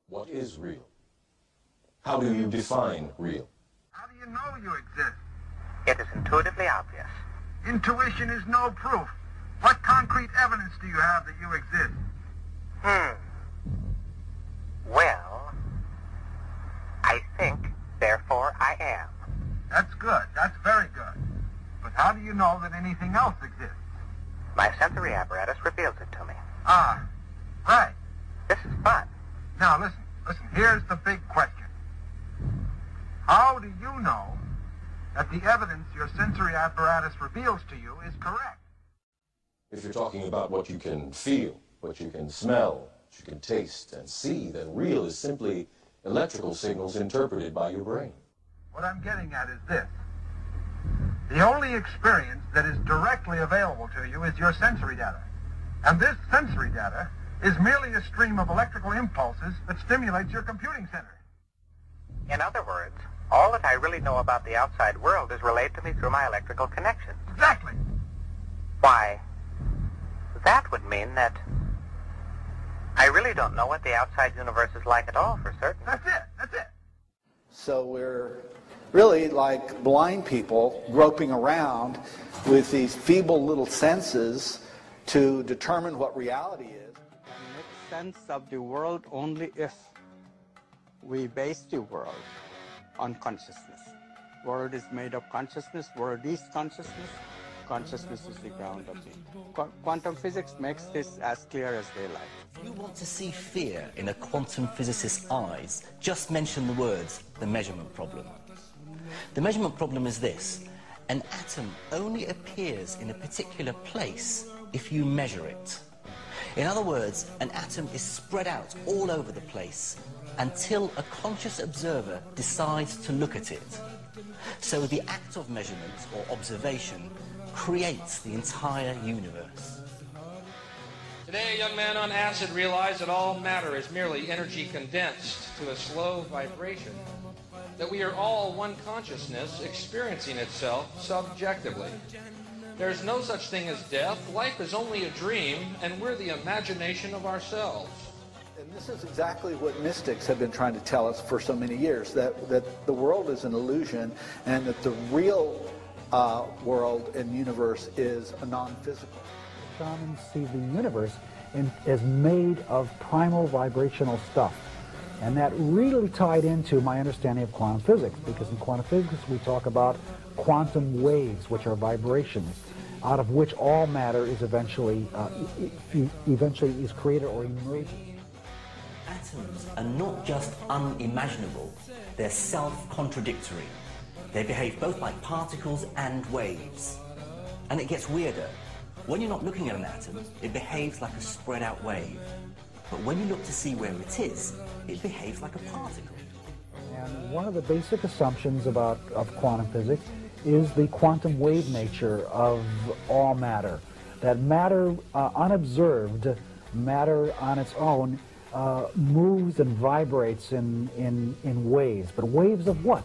What is real? How do you define real? How do you know you exist? It is intuitively obvious. Intuition is no proof. What concrete evidence do you have that you exist? Well, I think, therefore I am. That's good. That's very good. But how do you know that anything else exists? My sensory apparatus reveals it to me. Ah, right. This is fun. Now listen. Here's the big question. How do you know that the evidence your sensory apparatus reveals to you is correct? If you're talking about what you can feel, what you can smell, what you can taste and see, then real is simply electrical signals interpreted by your brain. What I'm getting at is this. The only experience that is directly available to you is your sensory data. And this sensory data is merely a stream of electrical impulses that stimulates your computing center. In other words, all that I really know about the outside world is relayed to me through my electrical connections. Exactly. Why, that would mean that I really don't know what the outside universe is like at all, for certain. That's it. So we're really like blind people groping around with these feeble little senses to determine what reality is. Make sense of the world only if we base the world on consciousness. World is made of consciousness, world is consciousness, consciousness is the ground of it. Quantum physics makes this as clear as daylight. If you want to see fear in a quantum physicist's eyes, just mention the words, the measurement problem. The measurement problem is this: an atom only appears in a particular place if you measure it. In other words, an atom is spread out all over the place until a conscious observer decides to look at it. So the act of measurement or observation creates the entire universe. Today, a young man on acid realized that all matter is merely energy condensed to a slow vibration, that we are all one consciousness experiencing itself subjectively. There's no such thing as death. Life is only a dream, and we're the imagination of ourselves. And this is exactly what mystics have been trying to tell us for so many years, that the world is an illusion and that the real world and universe is a non-physical. Shamans see the universe as made of primal vibrational stuff. And that really tied into my understanding of quantum physics, because in quantum physics we talk about quantum waves, which are vibrations, out of which all matter is eventually is created or emerges. Atoms are not just unimaginable, they're self-contradictory. They behave both like particles and waves. And it gets weirder. When you're not looking at an atom, it behaves like a spread out wave. But when you look to see where it is, it behaves like a particle. And one of the basic assumptions of quantum physics is the quantum wave nature of all matter. That matter, unobserved, matter on its own, moves and vibrates in waves. But waves of what?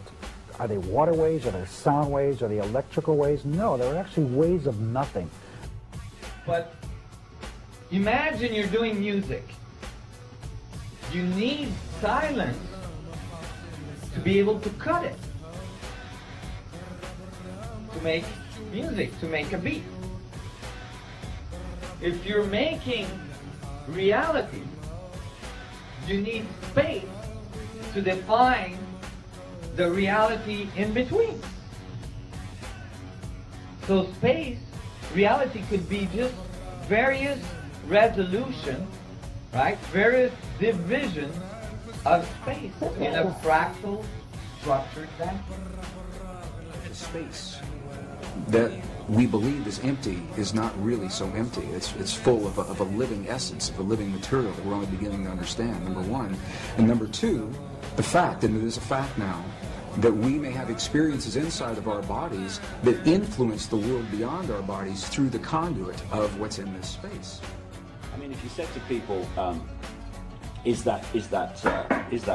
Are they water waves? Are they sound waves? Are they electrical waves? No, they're actually waves of nothing. But imagine you're doing music. You need silence to be able to cut it, to make music, to make a beat. If you're making reality, you need space to define the reality in between. So space, reality could be just various resolution, right? Various divisions of space in a fractal structured sense. The space that we believe is empty is not really so empty. It's full of a living essence, of a living material that we're only beginning to understand, number one. And number two, the fact, and it is a fact now, that we may have experiences inside of our bodies that influence the world beyond our bodies through the conduit of what's in this space. I mean, if you said to people, is that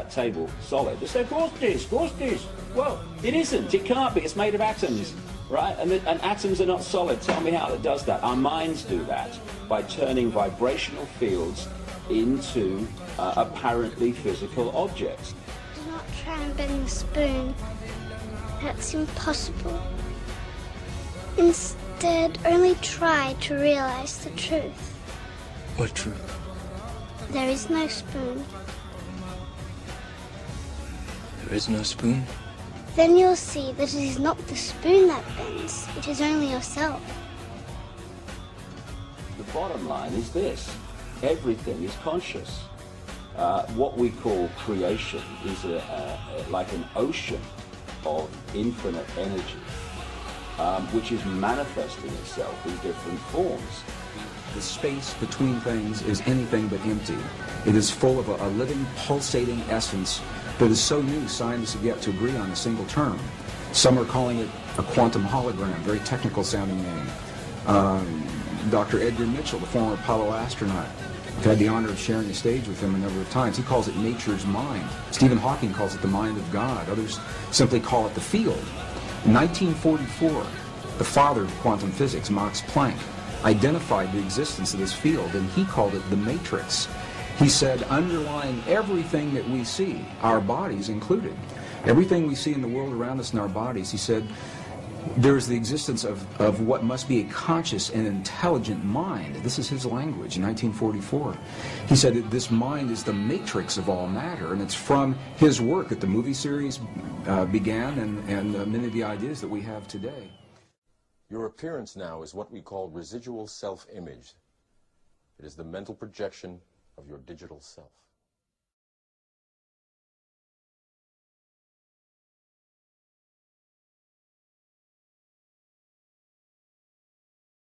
table solid? They say, of course it is. Well, it isn't. It can't be. It's made of atoms, right? And atoms are not solid. Tell me how it does that. Our minds do that by turning vibrational fields into apparently physical objects. Do not try and bend the spoon. That's impossible. Instead, only try to realize the truth. What truth? There is no spoon. There is no spoon? Then you'll see that it is not the spoon that bends, it is only yourself. The bottom line is this: everything is conscious. What we call creation is like an ocean of infinite energy, which is manifesting itself in different forms. The space between things is anything but empty. It is full of a living, pulsating essence that is so new scientists have yet to agree on a single term. Some are calling it a quantum hologram, very technical sounding name. Dr. Edgar Mitchell, the former Apollo astronaut, I've had the honor of sharing the stage with him a number of times. He calls it nature's mind. Stephen Hawking calls it the mind of God. Others simply call it the field. In 1944, the father of quantum physics, Max Planck, identified the existence of this field, and he called it the matrix. He said, underlying everything that we see, our bodies included, everything we see in the world around us in our bodies, he said, there's the existence of what must be a conscious and intelligent mind. This is his language in 1944. He said that this mind is the matrix of all matter, and it's from his work that the movie series began and many of the ideas that we have today. Your appearance now is what we call residual self-image. It is the mental projection of your digital self.